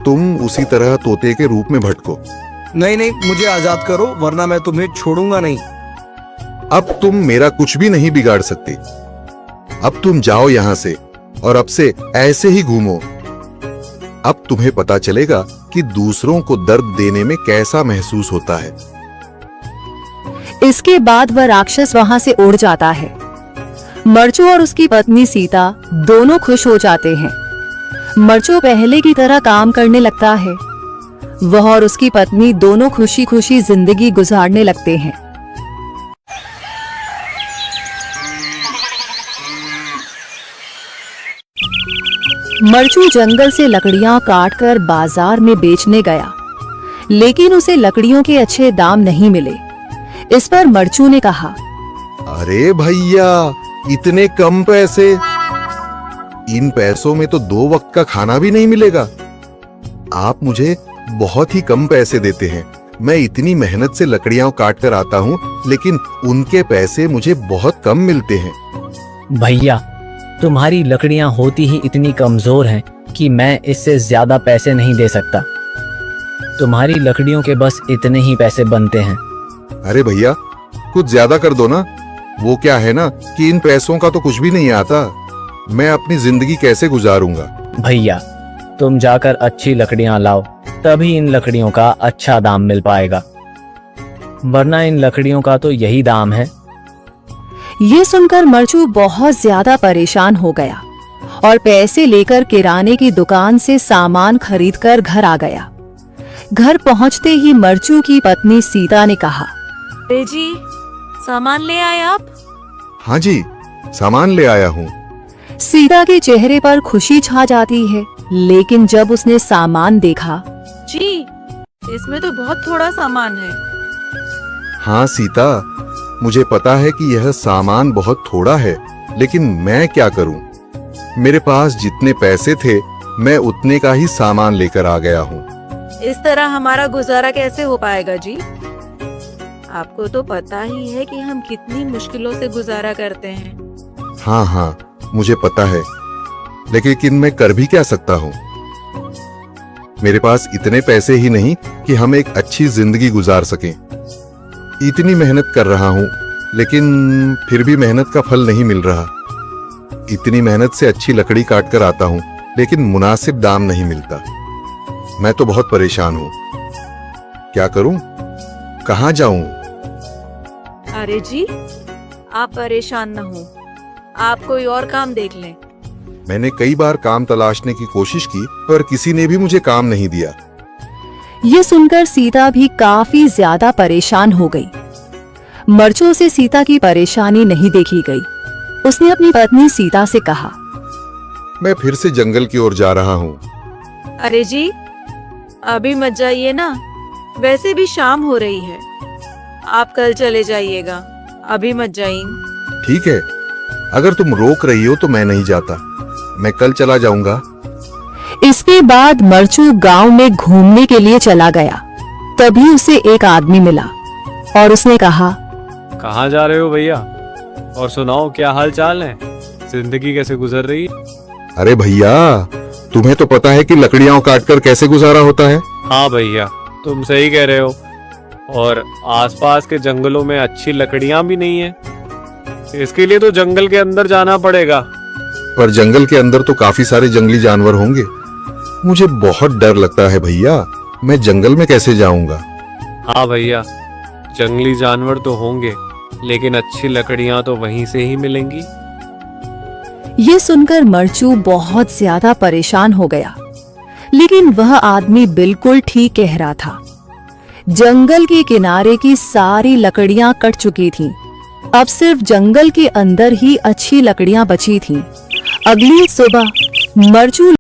तुम उसी तरह तोते के रूप में भटको। नहीं नहीं, मुझे आजाद करो वरना मैं तुम्हें छोड़ूंगा नहीं। अब तुम मेरा कुछ भी नहीं बिगाड़ सकते। अब तुम जाओ यहाँ से और अब से ऐसे ही घूमो। अब तुम्हें पता चलेगा कि दूसरों को दर्द देने में कैसा महसूस होता है। इसके बाद वह राक्षस वहां से उड़ जाता है। मरचू और उसकी पत्नी सीता दोनों खुश हो जाते हैं। मरचू पहले की तरह काम करने लगता है। वह और उसकी पत्नी दोनों खुशी खुशी जिंदगी गुजारने लगते हैं। मरचू जंगल से लकड़ियां काटकर बाजार में बेचने गया, लेकिन उसे लकड़ियों के अच्छे दाम नहीं मिले। इस पर मरचू ने कहा, अरे भैया, इतने कम पैसे? इन पैसों में तो 2 वक्त का खाना भी नहीं मिलेगा। आप मुझे बहुत ही कम पैसे देते हैं। मैं इतनी मेहनत से लकड़ियां काट कर आता हूँ, लेकिन उनके पैसे मुझे बहुत कम मिलते हैं। भैया, तुम्हारी लकड़ियां होती ही इतनी कमजोर हैं कि मैं इससे ज्यादा पैसे नहीं दे सकता। तुम्हारी लकड़ियों के बस इतने ही पैसे बनते हैं। अरे भैया, कुछ ज्यादा कर दो ना। वो क्या है ना कि इन पैसों का तो कुछ भी नहीं आता। मैं अपनी जिंदगी कैसे गुजारूंगा? भैया, तुम जाकर अच्छी लकड़ियां लाओ, तभी इन लकड़ियों का अच्छा दाम मिल पाएगा, वरना इन लकड़ियों का तो यही दाम है। ये सुनकर मरचू बहुत ज्यादा परेशान हो गया और पैसे लेकर किराने की दुकान से सामान खरीदकर घर आ गया। घर पहुंचते ही मरचू की पत्नी सीता ने कहा, अरे जी, सामान ले आए आप? हाँ जी, सामान ले आया हूँ। सीता के चेहरे पर खुशी छा जाती है, लेकिन जब उसने सामान देखा, जी, इसमें तो बहुत थोड़ा सामान है। हाँ सीता, मुझे पता है कि यह सामान बहुत थोड़ा है, लेकिन मैं क्या करूं? मेरे पास जितने पैसे थे, मैं उतने का ही सामान लेकर आ गया हूँ। इस तरह हमारा गुजारा कैसे हो पाएगा जी? आपको तो पता ही है कि हम कितनी मुश्किलों से गुजारा करते हैं। हाँ हाँ, मुझे पता है, लेकिन मैं कर भी क्या सकता हूँ? मेरे पास इतने पैसे ही नहीं कि हम एक अच्छी जिंदगी गुजार सकें। इतनी मेहनत कर रहा हूँ, लेकिन फिर भी मेहनत का फल नहीं मिल रहा। इतनी मेहनत से अच्छी लकड़ी काट कर आता हूँ, लेकिन मुनासिब दाम नहीं मिलता। मैं तो बहुत परेशान हूँ। क्या करूँ? कहाँ जाऊँ? अरे जी, आप परेशान न हो, आप कोई और काम देख लें। मैंने कई बार काम तलाशने की कोशिश की, पर किसी ने भी मुझे काम नहीं दिया। ये सुनकर सीता भी काफी ज्यादा परेशान हो गई। मरचू से सीता की परेशानी नहीं देखी गई। उसने अपनी पत्नी सीता से कहा, मैं फिर से जंगल की ओर जा रहा हूँ। अरे जी, अभी मत जाइए ना, वैसे भी शाम हो रही है। आप कल चले जाइएगा, अभी मत जाइए। ठीक है, अगर तुम रोक रही हो तो मैं नहीं जाता। मैं कल चला जाऊंगा। इसके बाद मरचू गांव में घूमने के लिए चला गया। तभी उसे एक आदमी मिला और उसने कहा, कहाँ जा रहे हो भैया? और सुनाओ, क्या हाल चाल है? जिंदगी कैसे गुजर रही है? अरे भैया, तुम्हें तो पता है कि लकड़ियां काटकर कैसे गुजारा होता है। हाँ भैया, तुम सही कह रहे हो। और आसपास के जंगलों में अच्छी लकड़ियां भी नहीं है। इसके लिए तो जंगल के अंदर जाना पड़ेगा। पर जंगल के अंदर तो काफी सारे जंगली जानवर होंगे। मुझे बहुत डर लगता है भैया, मैं जंगल में कैसे जाऊंगा? हाँ भैया, जंगली जानवर तो होंगे, लेकिन अच्छी लकड़ियां तो वहीं से ही मिलेंगी। ये सुनकर मरचू बहुत ज्यादा परेशान हो गया, लेकिन वह आदमी बिल्कुल ठीक कह रहा था। जंगल के किनारे की सारी लकड़ियां कट चुकी थीं। अब सिर्फ जंगल के अंदर ही अच्छी लकड़ियां बची थीं। अगली सुबह मरचू